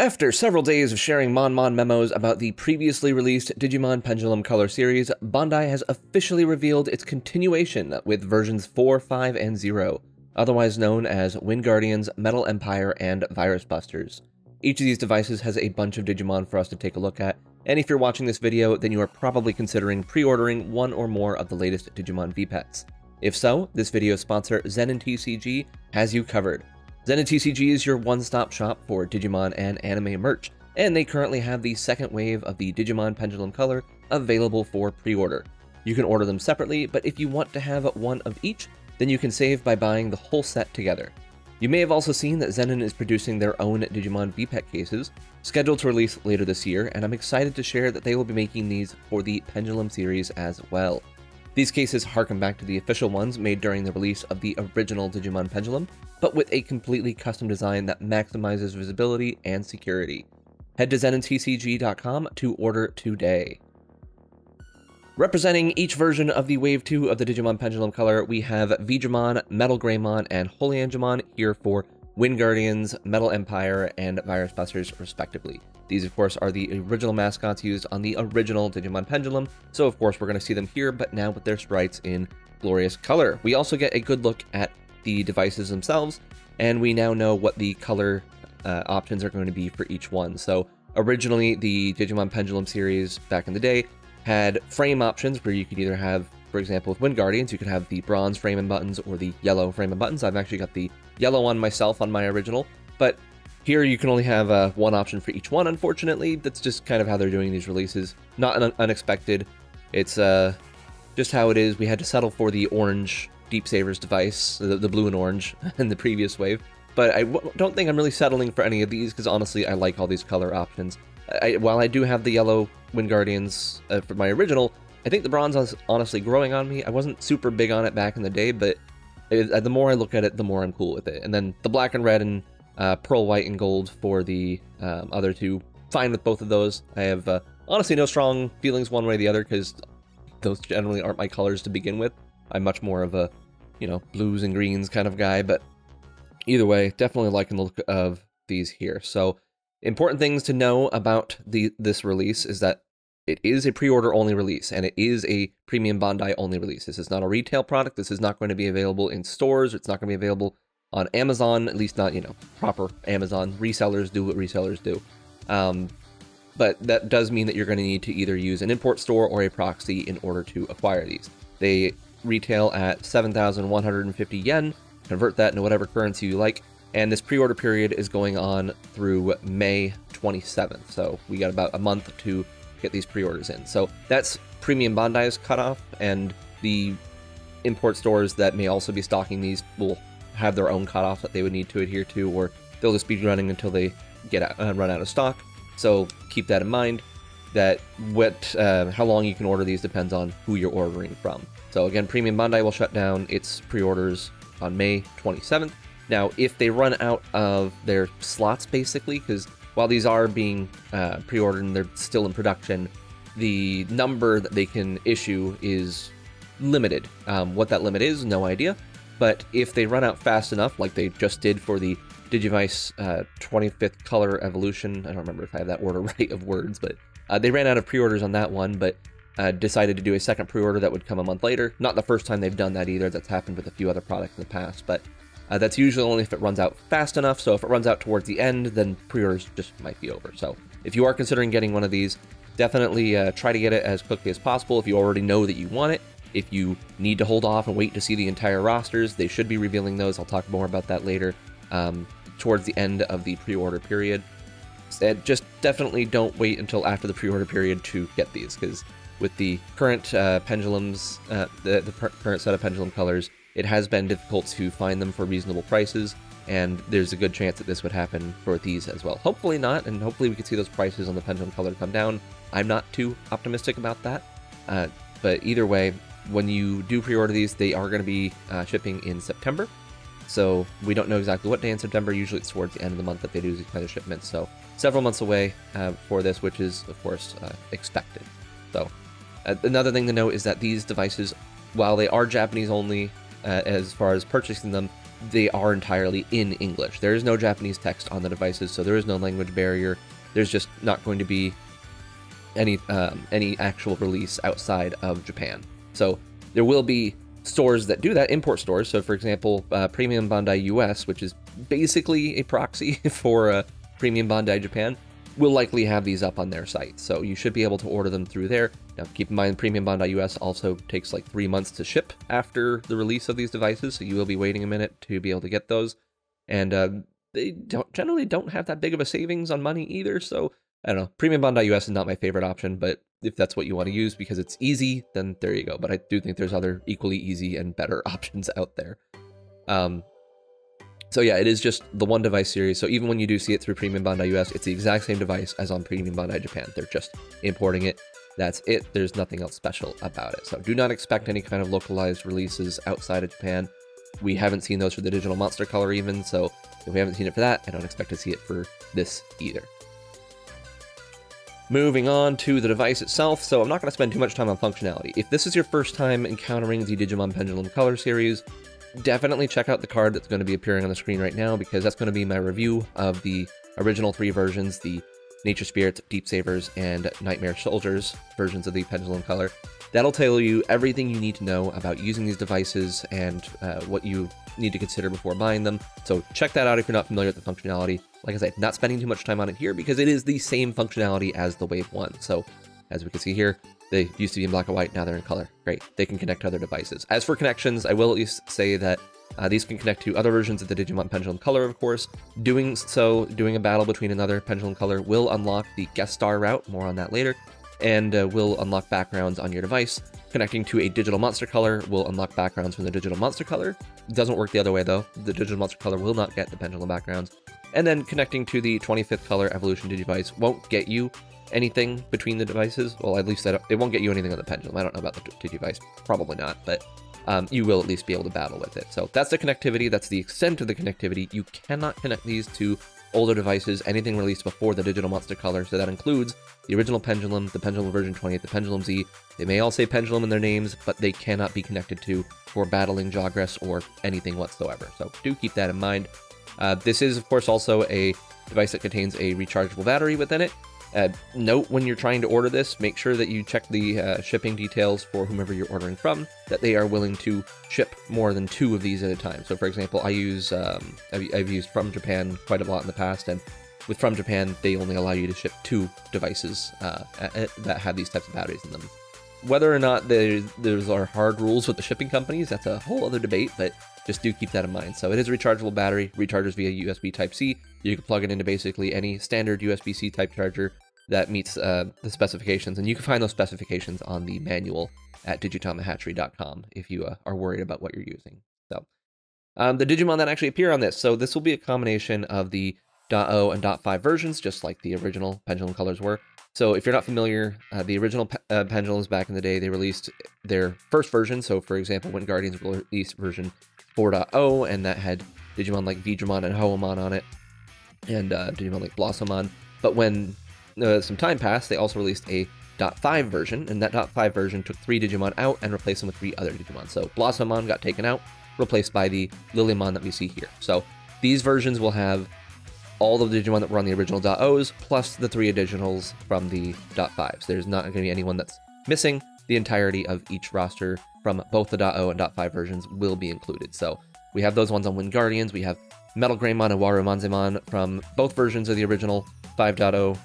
After several days of sharing Mon memos about the previously released Digimon Pendulum Color series, Bandai has officially revealed its continuation with versions 4, 5, and 0, otherwise known as Wind Guardians, Metal Empire, and Virus Busters. Each of these devices has a bunch of Digimon for us to take a look at, and if you're watching this video, then you are probably considering pre-ordering one or more of the latest Digimon V-Pets. If so, this video's sponsor, ZeninTCG, has you covered. ZeninTCG is your one-stop shop for Digimon and anime merch, and they currently have the second wave of the Digimon Pendulum Color available for pre-order. You can order them separately, but if you want to have one of each, then you can save by buying the whole set together. You may have also seen that Zenin is producing their own Digimon V-Pet cases, scheduled to release later this year, and I'm excited to share that they will be making these for the Pendulum series as well. These cases harken back to the official ones made during the release of the original Digimon Pendulum, but with a completely custom design that maximizes visibility and security. Head to ZeninTCG.com to order today. Representing each version of the Wave 2 of the Digimon Pendulum Color, we have Veedramon, Metal Greymon, and Holy Angemon here for Wind Guardians, Metal Empire, and Virus Busters, respectively. These, of course, are the original mascots used on the original Digimon Pendulum, so of course we're going to see them here, but now with their sprites in glorious color. We also get a good look at the devices themselves, and we now know what the color options are going to be for each one. So originally, the Digimon Pendulum series back in the day had frame options where you could either have, for example, with Wind Guardians, you could have the bronze frame and buttons or the yellow frame and buttons. I've actually got the yellow one myself on my original, but here you can only have one option for each one, unfortunately. That's just kind of how they're doing these releases. Not unexpected. It's just how it is. We had to settle for the orange Deep Savers device, the blue and orange in the previous wave, but I don't think I'm really settling for any of these because honestly, I like all these color options. While I do have the yellow Wind Guardians for my original, I think the bronze is honestly growing on me. I wasn't super big on it back in the day, but the more I look at it, the more I'm cool with it. And then the black and red and pearl white and gold for the other two, fine with both of those. I have honestly no strong feelings one way or the other because those generally aren't my colors to begin with. I'm much more of a, blues and greens kind of guy, but either way, definitely liking the look of these here. So important things to know about this release is that it is a pre-order only release, and it is a premium Bandai only release. This is not a retail product. This is not going to be available in stores. It's not going to be available on Amazon, at least not, proper Amazon. Resellers do what resellers do. But that does mean that you're going to need to either use an import store or a proxy in order to acquire these. They retail at 7,150 yen. Convert that into whatever currency you like. And this pre-order period is going on through May 27th. So we got about a month to get these pre-orders in. So that's premium Bandai's cutoff, and the import stores that may also be stocking these will have their own cutoff that they would need to adhere to, or they'll just be running until they run out of stock. So keep that in mind, that how long you can order these depends on who you're ordering from. So again, premium Bandai will shut down its pre-orders on May 27th. Now, if they run out of their slots, basically, because while these are being pre-ordered and they're still in production, the number that they can issue is limited. What that limit is, no idea. But if they run out fast enough, like they just did for the Digivice 25th Color Evolution, I don't remember if I have that order right of words, but they ran out of pre-orders on that one, but decided to do a second pre-order that would come a month later. Not the first time they've done that either. That's happened with a few other products in the past, but that's usually only if it runs out fast enough. So if it runs out towards the end, then pre-orders just might be over. So if you are considering getting one of these, definitely try to get it as quickly as possible if you already know that you want it. If you need to hold off and wait to see the entire rosters, they should be revealing those. I'll talk more about that later towards the end of the pre-order period. Just definitely don't wait until after the pre-order period to get these, because with the current pendulums, the current set of pendulum colors, it has been difficult to find them for reasonable prices, and there's a good chance that this would happen for these as well. Hopefully not, and hopefully we can see those prices on the pendulum color come down. I'm not too optimistic about that, but either way, when you do pre-order these, they are going to be shipping in September, so we don't know exactly what day in September. Usually it's towards the end of the month that they do these kind of shipments, so several months away for this, which is, of course, expected. So another thing to note is that these devices, while they are Japanese only, as far as purchasing them, they are entirely in English. There is no Japanese text on the devices, so there is no language barrier. There's just not going to be any actual release outside of Japan. So there will be stores that do that, import stores. So for example, Premium Bandai US, which is basically a proxy for Premium Bandai Japan, will likely have these up on their site. So you should be able to order them through there. Now keep in mind, Premium Bandai US also takes like 3 months to ship after the release of these devices, so you will be waiting a minute to be able to get those. And they generally don't have that big of a savings on money either, so I don't know. Premium Bandai US is not my favorite option, but if that's what you want to use because it's easy, then there you go. But I do think there's other equally easy and better options out there. So yeah, it is just the one device series. So even when you do see it through Premium Bandai US, it's the exact same device as on Premium Bandai Japan. They're just importing it. That's it. There's nothing else special about it. So do not expect any kind of localized releases outside of Japan. We haven't seen those for the Digital Monster Color even, so if we haven't seen it for that, I don't expect to see it for this either. Moving on to the device itself, so I'm not going to spend too much time on functionality. If this is your first time encountering the Digimon Pendulum Color series, definitely check out the card that's going to be appearing on the screen right now, because that's going to be my review of the original 3 versions, the Nature Spirits, Deep Savers, and Nightmare Soldiers versions of the Pendulum Color. That'll tell you everything you need to know about using these devices and what you need to consider before buying them. So check that out if you're not familiar with the functionality. Like I said, not spending too much time on it here because it is the same functionality as the Wave 1. So as we can see here, they used to be in black and white, now they're in color. Great, they can connect to other devices. As for connections, I will at least say that these can connect to other versions of the Digimon Pendulum Color, of course. Doing a battle between another Pendulum Color will unlock the guest star route, more on that later, and will unlock backgrounds on your device. Connecting to a Digital Monster Color will unlock backgrounds from the Digital Monster Color. It doesn't work the other way though. The Digital Monster Color will not get the Pendulum backgrounds. And then connecting to the 25th Color Evolution Digivice won't get you anything between the devices. Well, at least it won't get you anything on the Pendulum. I don't know about the Digivice, probably not, but you will at least be able to battle with it. So that's the connectivity, that's the extent of the connectivity. You cannot connect these to older devices, anything released before the Digital Monster Color, so that includes the original Pendulum, the Pendulum version 20th, the Pendulum Z. They may all say Pendulum in their names, but they cannot be connected to for battling Jogress or anything whatsoever. So do keep that in mind. This is, of course, also a device that contains a rechargeable battery within it. Note when you're trying to order this, make sure that you check the shipping details for whomever you're ordering from, that they are willing to ship more than 2 of these at a time. So for example, I've used From Japan quite a lot in the past, and with From Japan, they only allow you to ship 2 devices that have these types of batteries in them. Whether or not those are hard rules with the shipping companies, that's a whole other debate, but just do keep that in mind. So it is a rechargeable battery, recharges via USB Type-C. You can plug it into basically any standard USB-C type charger that meets the specifications, and you can find those specifications on the manual at digitamahatchery.com if you are worried about what you're using. So the Digimon that actually appear on this, so this will be a combination of the .0 and .5 versions, just like the original Pendulum Colors were. So if you're not familiar, the original Pendulums back in the day, they released their first version. So for example, when Guardians released version 4.0, and that had Digimon like Vidramon and Hoemon on it, and Digimon like Blossomon. But when some time passed, they also released a .5 version, and that .5 version took 3 Digimon out and replaced them with 3 other Digimon. So Blossomon got taken out, replaced by the Lilymon that we see here. So these versions will have all of the Digimon that were on the original .0s, plus the 3 additionals from the .5s. There's not going to be anyone that's missing. The entirety of each roster from both the .0 and .5 versions will be included. So we have those ones on Wind Guardians. We have Metal Greymon and Warumanzemon from both versions of the original 5.0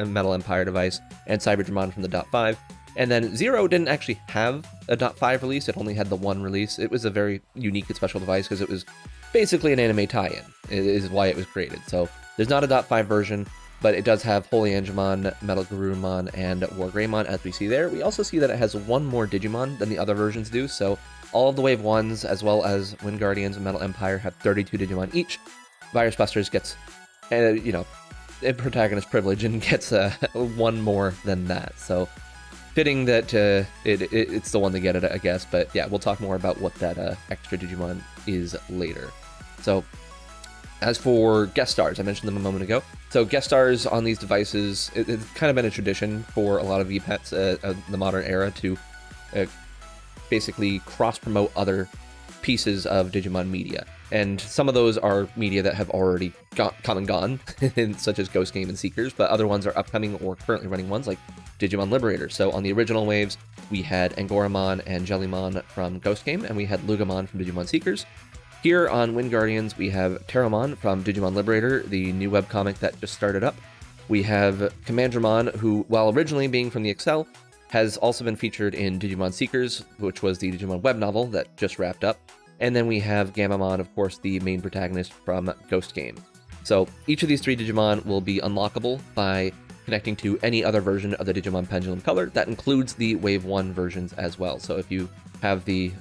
Metal Empire device, and Cyberdramon from the .5. And then Zero didn't actually have a .5 release, it only had the 1 release. It was a very unique and special device because it was basically an anime tie-in, is why it was created. So there's not a .5 version, but it does have Holy Angemon, Metal Garurumon, and War Greymon, as we see there. We also see that it has 1 more Digimon than the other versions do, so all of the Wave 1s, as well as Wind Guardians and Metal Empire, have 32 Digimon each. Virus Busters gets, a protagonist privilege and gets 1 more than that. So fitting that it's the one to get it, I guess. But yeah, we'll talk more about what that extra Digimon is later. So as for guest stars, I mentioned them a moment ago. So guest stars on these devices, it's kind of been a tradition for a lot of VPETs of the modern era to basically cross-promote other pieces of Digimon media. And some of those are media that have already come and gone, such as Ghost Game and Seekers, but other ones are upcoming or currently running ones like Digimon Liberator. So on the original waves, we had Angoramon and Jellymon from Ghost Game, and we had Lugamon from Digimon Seekers. Here on Wind Guardians, we have Terramon from Digimon Liberator, the new webcomic that just started up. We have Commandramon, who, while originally being from the Excel, has also been featured in Digimon Seekers, which was the Digimon web novel that just wrapped up. And then we have Gammamon, of course, the main protagonist from Ghost Game. So each of these 3 Digimon will be unlockable by connecting to any other version of the Digimon Pendulum color. That includes the Wave 1 versions as well. So if you have the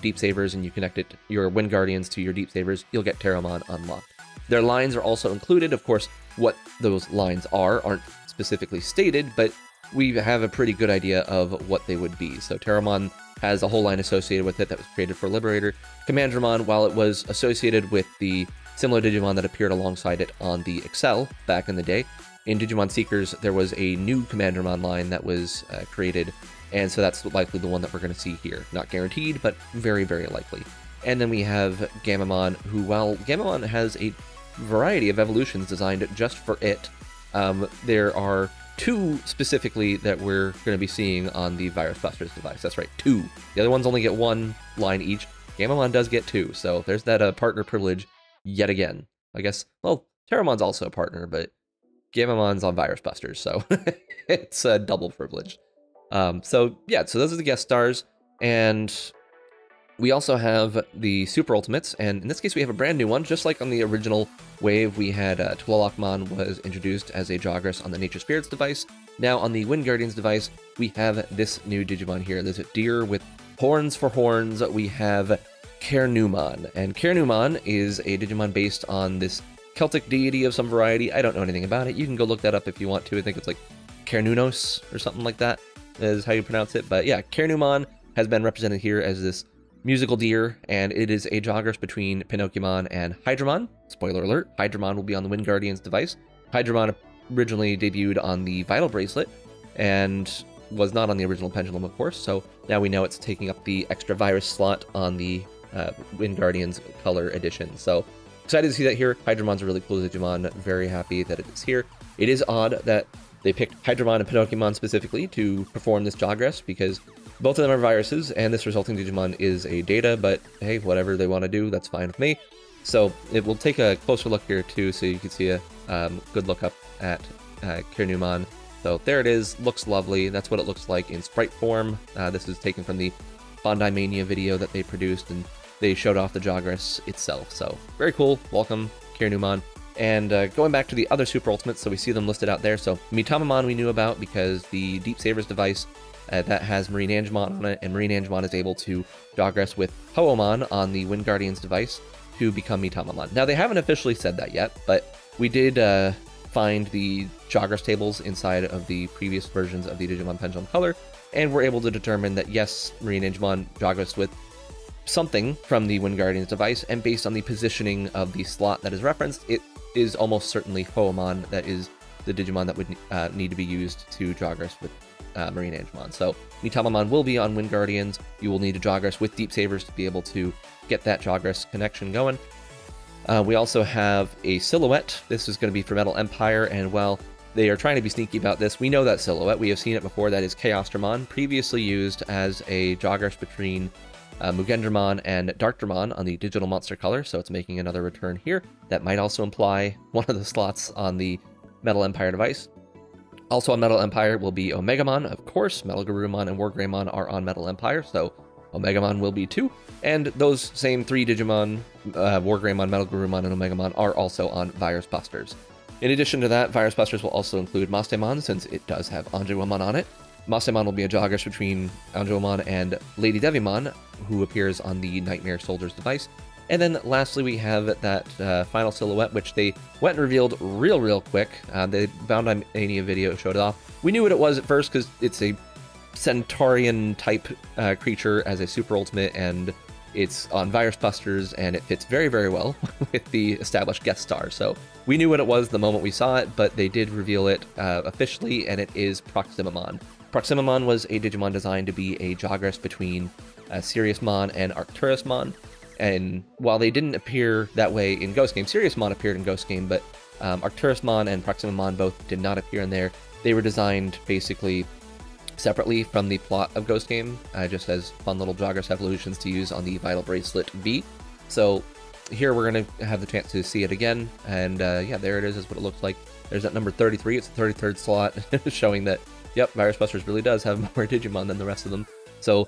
Deep Sabers and you connect your Wind Guardians to your Deep Sabers, you'll get Terramon unlocked. Their lines are also included. Of course, what those lines aren't specifically stated, but we have a pretty good idea of what they would be. So Terramon has a whole line associated with it that was created for Liberator. Commandramon, while it was associated with the similar Digimon that appeared alongside it on the Excel back in the day, in Digimon Seekers, there was a new Commandramon line that was created, and so that's likely the one that we're going to see here. Not guaranteed, but very, very likely. And then we have Gammamon, who, while Gammamon has a variety of evolutions designed just for it, there are 2 specifically that we're going to be seeing on the Virus Busters device. That's right, 2. The other ones only get 1 line each. Gammamon does get 2, so there's that partner privilege yet again. I guess, well, Terramon's also a partner, but Gammamon's on Virus Busters, so it's a double privilege. So yeah, so those are the guest stars, and we also have the Super Ultimates, and in this case we have a brand new one. Just like on the original wave, we had Twillockmon was introduced as a Jogress on the Nature Spirits device. Now on the Wind Guardians device, we have this new Digimon here. There's a deer with horns for horns. We have Cairnumon, and Cairnumon is a Digimon based on this Celtic deity of some variety. I don't know anything about it. You can go look that up if you want to. I think it's like Cairnunos or something like that is how you pronounce it. But yeah, Cairnumon has been represented here as this musical deer, and it is a Jogress between Pinocchimon and Hydramon. Spoiler alert, Hydramon will be on the Wind Guardians device. Hydramon originally debuted on the Vital Bracelet, and was not on the original Pendulum, of course, so now we know it's taking up the extra virus slot on the Wind Guardians Color Edition. So excited to see that here. Hydramon's a really cool Digimon. Very happy that it is here. It is odd that they picked Hydramon and Pinocchimon specifically to perform this Jogress, because both of them are viruses, and this resulting Digimon is a data, but hey, whatever they want to do, that's fine with me. So it will take a closer look here too, so you can see a good look up at Cairnumon. So there it is, looks lovely. That's what it looks like in sprite form. This is taken from the Bandai Mania video that they produced, and they showed off the Jogress itself. So very cool, welcome Cairnumon. And going back to the other Super Ultimates, so we see them listed out there. So Mitamamon we knew about because the Deep Sabers device that has Marine Angemon on it, and Marine Angemon is able to Jogress with Hoomon on the Wind Guardians device to become Mitamamon. Now, they haven't officially said that yet, but we did find the Jogress tables inside of the previous versions of the Digimon Pendulum Color, and we're able to determine that yes, Marine Angemon Jogress with something from the Wind Guardians device, and based on the positioning of the slot that is referenced, it is almost certainly Hoomon that is the Digimon that would need to be used to Jogress with Marine Angemon. So Mitamamon will be on Wind Guardians. You will need to Jogress with Deep Sabers to be able to get that Jogress connection going. We also have a silhouette. This is going to be for Metal Empire, and while they are trying to be sneaky about this, we know that silhouette. We have seen it before. That is Chaosdramon, previously used as a Jogress between Mugendramon and Darkdramon on the Digital Monster Color, so it's making another return here. That might also imply one of the slots on the Metal Empire device. Also on Metal Empire will be Omegamon, of course. Metal Garurumon and Wargreymon are on Metal Empire, so Omegamon will be too. And those same 3 Digimon, Wargreymon, Metal Garurumon, and Omegamon, are also on Virus Busters. In addition to that, Virus Busters will also include Mastemon, since it does have Anjouamon on it. Mastemon will be a Jogress between Anjouamon and Lady Devimon, who appears on the Nightmare Soldiers device. And then lastly, we have that final silhouette, which they went and revealed real quick. The Bandai Mania video showed it off. We knew what it was at first because it's a Centaurian-type creature as a Super Ultimate, and it's on Virus Busters, and it fits very well with the established guest star. So we knew what it was the moment we saw it, but they did reveal it officially, and it is Proximamon. Proximamon was a Digimon designed to be a Jogress between Siriusmon and Arcturusmon. And while they didn't appear that way in Ghost Game, Seriousmon appeared in Ghost Game, but Arcturusmon and Proximamon both did not appear in there. They were designed basically separately from the plot of Ghost Game, just as fun little Jogger's evolutions to use on the Vital Bracelet V. So here we're going to have the chance to see it again, and yeah, there it is what it looks like. There's that number 33, it's the 33rd slot, showing that, yep, Virus Busters really does have more Digimon than the rest of them. So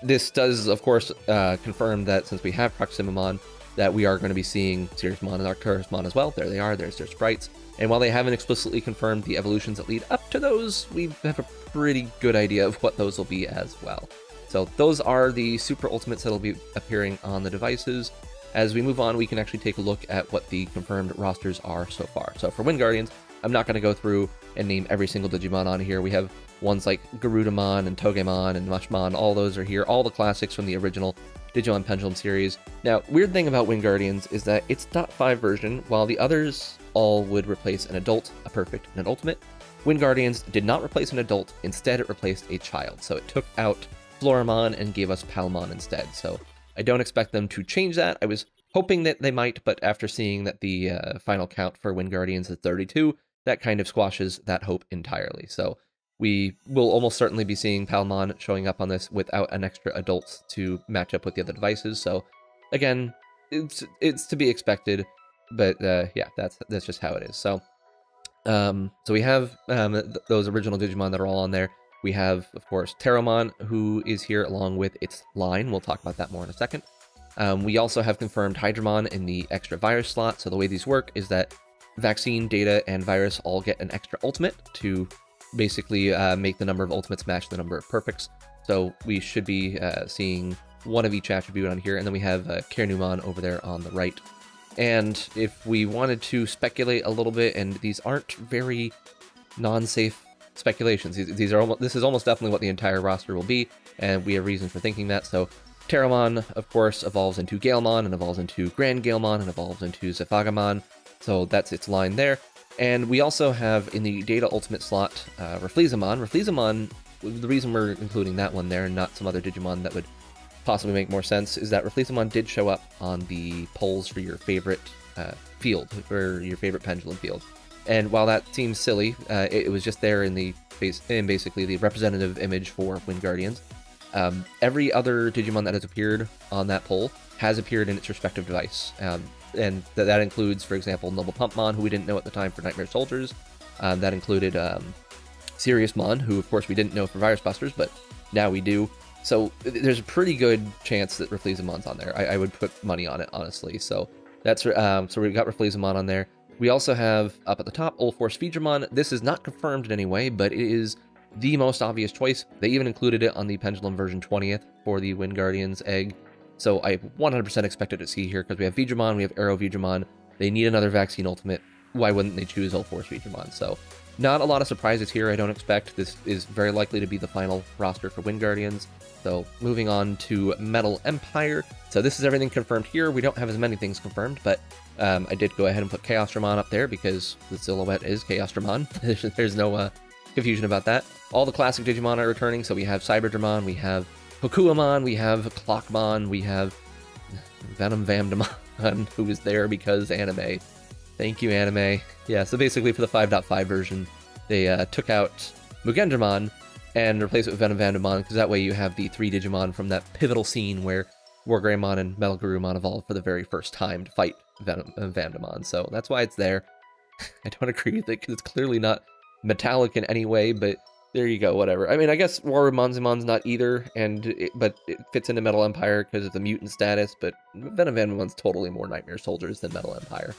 this does, of course, confirm that since we have Proximamon, that we are going to be seeing Seriousmon and Arcturusmon as well. There they are, there's their sprites. And while they haven't explicitly confirmed the evolutions that lead up to those, we have a pretty good idea of what those will be as well. So those are the Super Ultimates that will be appearing on the devices. As we move on, we can actually take a look at what the confirmed rosters are so far. So for Wingardians, I'm not going to go through and name every single Digimon on here. We have ones like Garudamon and Togemon and Mushmon, all those are here, all the classics from the original Digimon Pendulum series. Now, weird thing about Wingardians is that it's .5 version, while the others all would replace an adult, a perfect, and an ultimate. Wingardians did not replace an adult, instead it replaced a child. So it took out Floramon and gave us Palmon instead. So I don't expect them to change that. I was hoping that they might, but after seeing that the final count for Wingardians is 32, that kind of squashes that hope entirely. So we will almost certainly be seeing Palmon showing up on this without an extra adult to match up with the other devices. So again, it's to be expected, but yeah, that's just how it is. So so we have those original Digimon that are all on there. We have, of course, Terramon, who is here along with its line. We'll talk about that more in a second. We also have confirmed Hydramon in the extra virus slot. So the way these work is that Vaccine, Data, and Virus all get an extra ultimate to basically make the number of ultimates match the number of perfects. So we should be seeing one of each attribute on here, and then we have Caernumon over there on the right. And if we wanted to speculate a little bit, and these aren't very non-safe speculations, this is almost definitely what the entire roster will be, and we have reason for thinking that. So Terramon, of course, evolves into Galemon, and evolves into Grand Galemon, and evolves into Zephagamon. So that's its line there. And we also have in the Data Ultimate slot, Rafflesamon. Rafflesamon, the reason we're including that one there and not some other Digimon that would possibly make more sense is that Rafflesamon did show up on the polls for your favorite field, or your favorite pendulum field. And while that seems silly, it was just there in basically the representative image for Wingardians. Every other Digimon that has appeared on that poll has appeared in its respective device. And that includes, for example, Noble Pumpmon, who we didn't know at the time for Nightmare Soldiers. That included Seriousmon, who of course we didn't know for Virus Busters, but now we do. So there's a pretty good chance that Rafflesamon's on there. I would put money on it, honestly. So that's so we've got Rafflesamon on there. We also have up at the top Ulforce Feedramon. This is not confirmed in any way, but it is the most obvious choice. They even included it on the Pendulum version 20th for the Wingardians egg. So I 100% expected to see here, because we have Feedramon, we have Arrow Feedramon. They need another Vaccine Ultimate. Why wouldn't they choose Ulforce Feedramon? So not a lot of surprises here, I don't expect. This is very likely to be the final roster for Wingardians. So moving on to Metal Empire. So this is everything confirmed here. We don't have as many things confirmed, but I did go ahead and put Chaosdramon up there because the silhouette is Chaosdramon. There's no confusion about that. All the classic Digimon are returning. So we have Cyberdramon, we have Hokuamon, we have Clockmon, we have Venom Vamdamon, who is there because anime. Thank you, anime. Yeah, so basically for the 5.5 version, they took out Mugendramon and replaced it with Venom Vamdamon, because that way you have the 3 Digimon from that pivotal scene where Wargreymon and Metal Garurumon evolved for the very first time to fight Venom Vamdamon. So that's why it's there. I don't agree with it, because it's clearly not metallic in any way, but there you go, whatever. I mean, I guess Warumonzamon's not either, but it fits into Metal Empire because of the mutant status, but Venom Vamdamon's totally more Nightmare Soldiers than Metal Empire.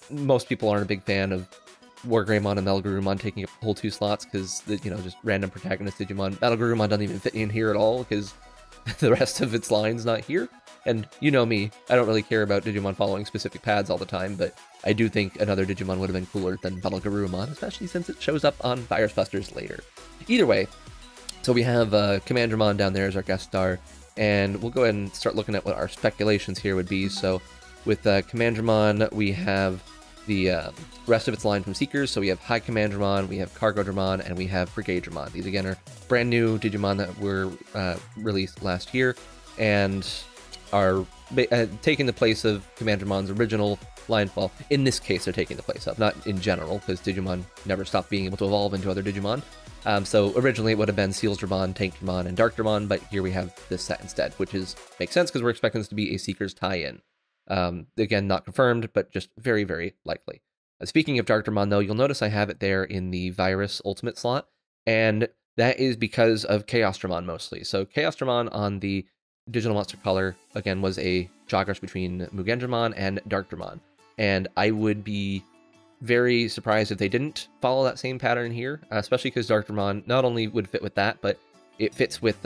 Most people aren't a big fan of Wargreymon and Metal Garurumon taking up the whole 2 slots, because, just random protagonist Digimon. Metal Garurumon doesn't even fit in here at all, because the rest of its line's not here. And you know me, I don't really care about Digimon following specific paths all the time, but I do think another Digimon would have been cooler than Metal Garurumon, especially since it shows up on Virus Busters later. Either way, so we have Commandramon down there as our guest star, and we'll go ahead and start looking at what our speculations here would be. So with Commandramon, we have the rest of its line from Seekers. So we have High Commandramon, we have Cargodramon, and we have Brigadramon. These again are brand new Digimon that were released last year, and are taking the place of Commandermon's original line. Well, in this case, they're taking the place of, not in general, because Digimon never stopped being able to evolve into other Digimon. So originally it would have been Sealsdramon, Tankdramon, and Darkdramon, but here we have this set instead, which makes sense because we're expecting this to be a Seekers tie-in. Again, not confirmed, but just very, very likely. Speaking of Darkdramon, though, you'll notice I have it there in the Virus Ultimate slot, and that is because of Chaosdramon mostly. So Chaosdramon on the Digital Monster Color, again, was a Jogrush between Mugendramon and Darkdramon, and I would be very surprised if they didn't follow that same pattern here, especially because Darkdramon not only would fit with that, but it fits with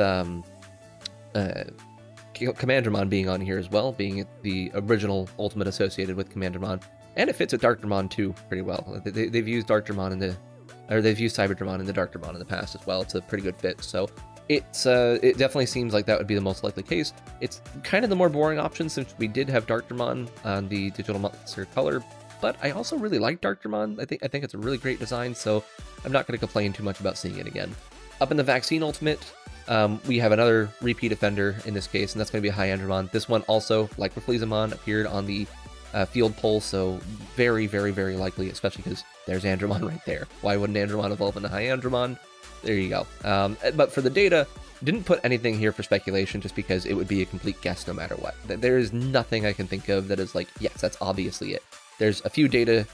Commandramon being on here as well, being the original Ultimate associated with Commandramon, and it fits with Darkdramon too pretty well. They've used Darkdramon they've used Cyberdramon in the Darkdramon in the past as well. It's a pretty good fit, so it definitely seems like that would be the most likely case. It's kind of the more boring option since we did have Darkdramon on the Digital Monster Color, but I also really like Darkdramon. I think it's a really great design, so I'm not going to complain too much about seeing it again. Up in the Vaccine Ultimate, we have another repeat offender in this case, and that's going to be Hyandramon. This one also, like with Flezamon, appeared on the field poll, so very, very, very likely, especially because there's Andramon right there. Why wouldn't Andramon evolve into Hyandramon? There you go. But for the data, didn't put anything here for speculation just because it would be a complete guess no matter what. There is nothing I can think of that is like, yes, that's obviously it. There's a few data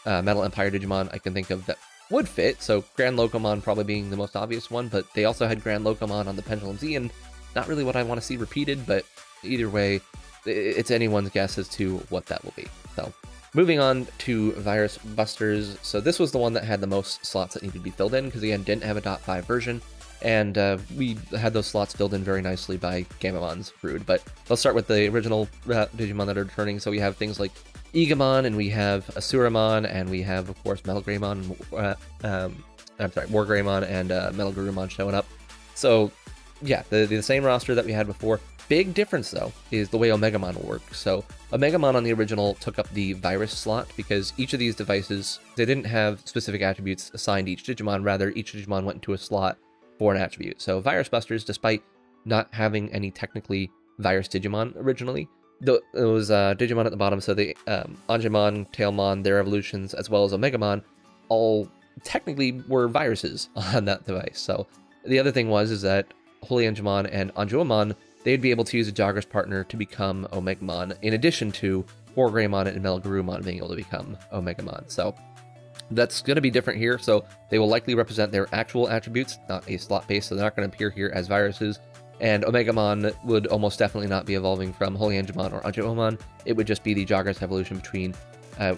Metal Empire Digimon I can think of that would fit, so Grand Locomon probably being the most obvious one, but they also had Grand Locomon on the Pendulum Z, and not really what I want to see repeated, but either way, it's anyone's guess as to what that will be. So, moving on to Virus Busters. So this was the one that had the most slots that needed to be filled in, because again, didn't have a .5 version, and we had those slots filled in very nicely by Gamamon's brood. But let's start with the original Digimon that are returning. So we have things like Igamon, and we have Asuramon, and we have, of course, Metal Greymon, War Greymon, and Metal Garurumon showing up. So, yeah, the same roster that we had before. Big difference, though, is the way Omegamon will work. So, Omegamon on the original took up the Virus slot, because each of these devices, they didn't have specific attributes assigned to each Digimon, rather, each Digimon went into a slot for an attribute. So, Virus Busters, despite not having any technically Virus Digimon originally, it was Digimon at the bottom, so the Angemon, Tailmon, their evolutions, as well as Omegamon, all technically were viruses on that device. So the other thing is that Holy Angemon and Anjuamon, they'd be able to use a Jogger's partner to become Omegamon, in addition to War Greymon and Metal Garurumon being able to become Omegamon. So that's going to be different here, so they will likely represent their actual attributes, not a slot base, so they're not going to appear here as viruses. And Omegamon would almost definitely not be evolving from Holy Angemon or Anjuamon. It would just be the Jogger's evolution between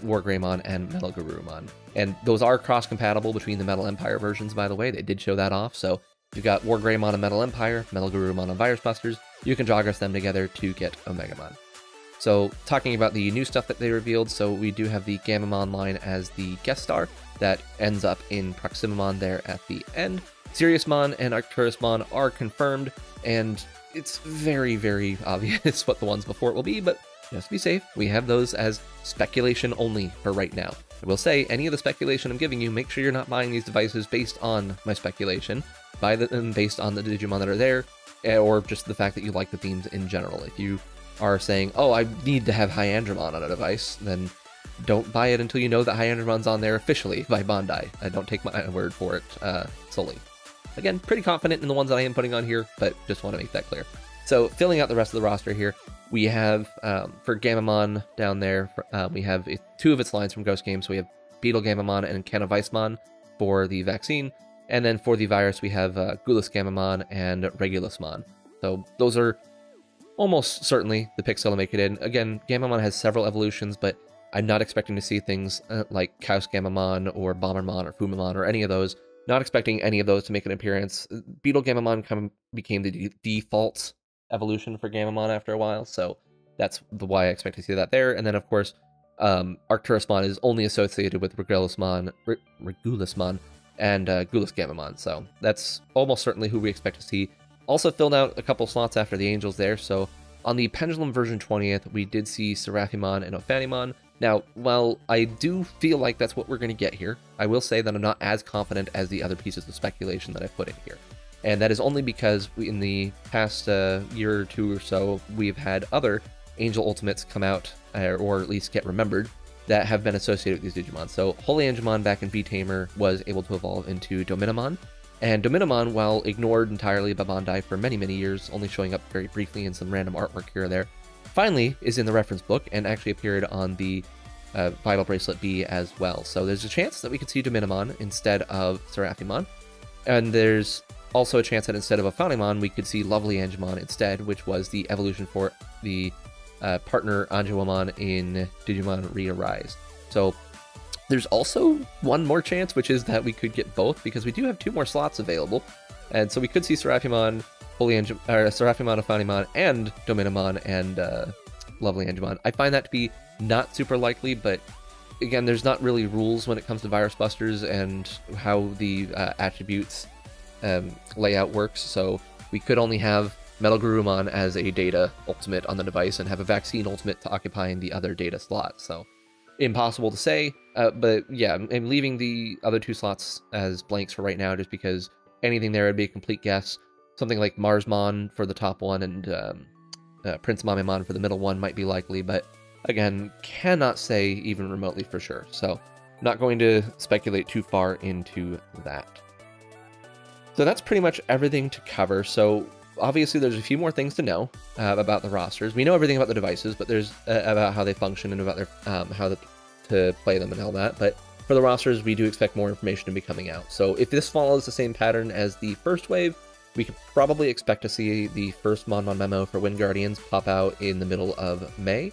War Greymon and Metal Garurumon. And those are cross-compatible between the Metal Empire versions, by the way. They did show that off. So if you've got War Greymon and Metal Empire, Metal Garurumon and Virus Busters, you can Joggers them together to get Omegamon. So talking about the new stuff that they revealed, so we do have the Gamamon line as the guest star that ends up in Proximamon there at the end. Seriousmon and Arcturusmon are confirmed, and it's very, very obvious what the ones before it will be, but just to be safe, we have those as speculation only for right now. I will say, any of the speculation I'm giving you, make sure you're not buying these devices based on my speculation. Buy them based on the Digimon that are there, or just the fact that you like the themes in general. If you are saying, oh, I need to have Hyandramon on a device, then don't buy it until you know that Hyandramon's on there officially by Bandai. Don't take my word for it solely. Again, pretty confident in the ones that I am putting on here, but just want to make that clear. So, filling out the rest of the roster here, we have, for Gamamon down there, we have two of its lines from Ghost Games. So we have Beetle Gamamon and Canovisemon for the vaccine, and then for the virus, we have Gulas Gamamon and Regulusmon. So, those are almost certainly the picks that'll make it in. Again, Gamamon has several evolutions, but I'm not expecting to see things like Chaos Gamamon or Bombermon or Fumamon or any of those. Not expecting any of those to make an appearance. Beetle Gamamon kind of became the default evolution for Gamamon after a while, so that's why I expect to see that there. And then, of course, Arcturusmon is only associated with Regulusmon and Gulas Gamamon, so that's almost certainly who we expect to see. Also filled out a couple slots after the Angels there, so on the Pendulum version 20th, we did see Seraphimon and Ophanimon. Now, while I do feel like that's what we're going to get here, I will say that I'm not as confident as the other pieces of speculation that I've put in here. And that is only because in the past year or two or so, we've had other Angel Ultimates come out, or at least get remembered, that have been associated with these Digimon. So Holy Angemon back in V-Tamer was able to evolve into Dominamon. And Dominamon, while ignored entirely by Bandai for many, many years, only showing up very briefly in some random artwork here or there, finally is in the reference book and actually appeared on the Vital Bracelet B as well. So there's a chance that we could see Dominamon instead of Seraphimon. And there's also a chance that instead of a Phanimon, we could see Lovely Angemon instead, which was the evolution for the partner Angemon in Digimon Re-Arise. So there's also one more chance, which is that we could get both, because we do have 2 more slots available. And so we could see Seraphimon, Seraphimon of Phanimon, and Dominamon and Lovely Angemon. I find that to be not super likely, but again, there's not really rules when it comes to Virus Busters and how the attributes layout works, so we could only have Metal Garurumon as a data ultimate on the device and have a vaccine ultimate to occupying the other data slot. So impossible to say, but yeah, I'm leaving the other 2 slots as blanks for right now, just because anything there would be a complete guess. Something like Marsmon for the top one and Prince Mamimon for the middle one might be likely, but again, cannot say even remotely for sure. So not going to speculate too far into that. So that's pretty much everything to cover. So obviously there's a few more things to know about the rosters. We know everything about the devices, but there's about how they function and about their how to play them and all that. But for the rosters, we do expect more information to be coming out. So if this follows the same pattern as the first wave, we could probably expect to see the first Mon memo for Wind Guardians pop out in the middle of May,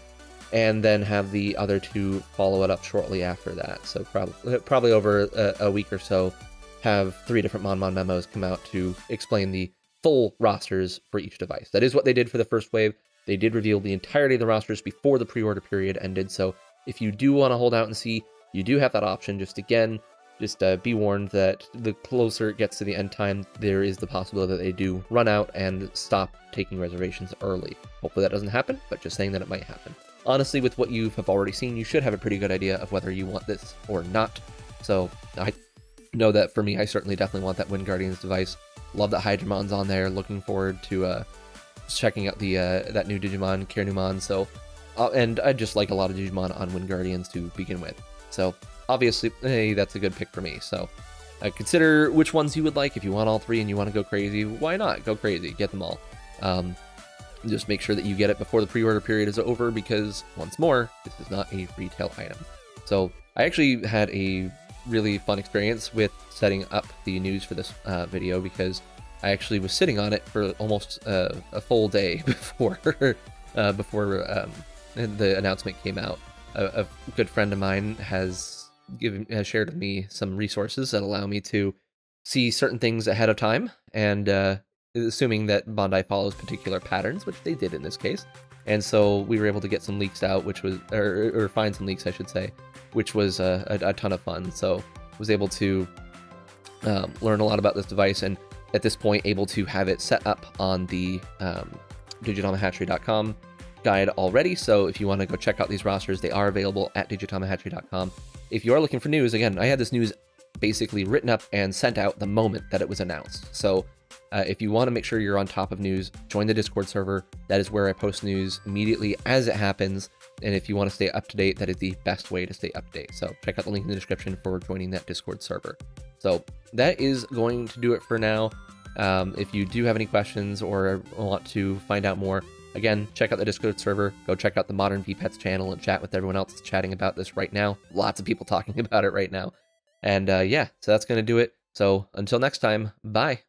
and then have the other 2 follow it up shortly after that. So probably over a week or so, have 3 different Mon memos come out to explain the full rosters for each device. That is what they did for the first wave. They did reveal the entirety of the rosters before the pre-order period ended, so if you do want to hold out and see, you do have that option. Just be warned that the closer it gets to the end time, there is the possibility that they do run out and stop taking reservations early. Hopefully that doesn't happen, but just saying that it might happen. Honestly, with what you have already seen, you should have a pretty good idea of whether you want this or not. So I know that for me, I certainly definitely want that Wind Guardians device. Love that Hydramon's on there. Looking forward to checking out the that new Digimon, Carenumon. So, and I just like a lot of Digimon on Wind Guardians to begin with. So obviously, hey, that's a good pick for me. So consider which ones you would like. If you want all 3 and you want to go crazy, why not? Go crazy. Get them all. Just make sure that you get it before the pre-order period is over, because once more, this is not a retail item. So I actually had a really fun experience with setting up the news for this video, because I actually was sitting on it for almost a full day before the announcement came out. A good friend of mine has shared with me some resources that allow me to see certain things ahead of time, and assuming that Bandai follows particular patterns, which they did in this case. And so we were able to get some leaks out, which was, or find some leaks, I should say, which was a ton of fun. So was able to learn a lot about this device, and at this point able to have it set up on the digitamahatchery.com guide already. So if you want to go check out these rosters, they are available at digitamahatchery.com. If you are looking for news, again, I had this news basically written up and sent out the moment that it was announced. So if you want to make sure you're on top of news, join the Discord server. That is where I post news immediately as it happens. And if you want to stay up to date, that is the best way to stay up to date. So check out the link in the description for joining that Discord server. So that is going to do it for now. If you do have any questions or want to find out more, again, check out the Discord server. Go check out the Modern VPets channel and chat with everyone else that's chatting about this right now. Lots of people talking about it right now. And yeah, so that's going to do it. So until next time, bye.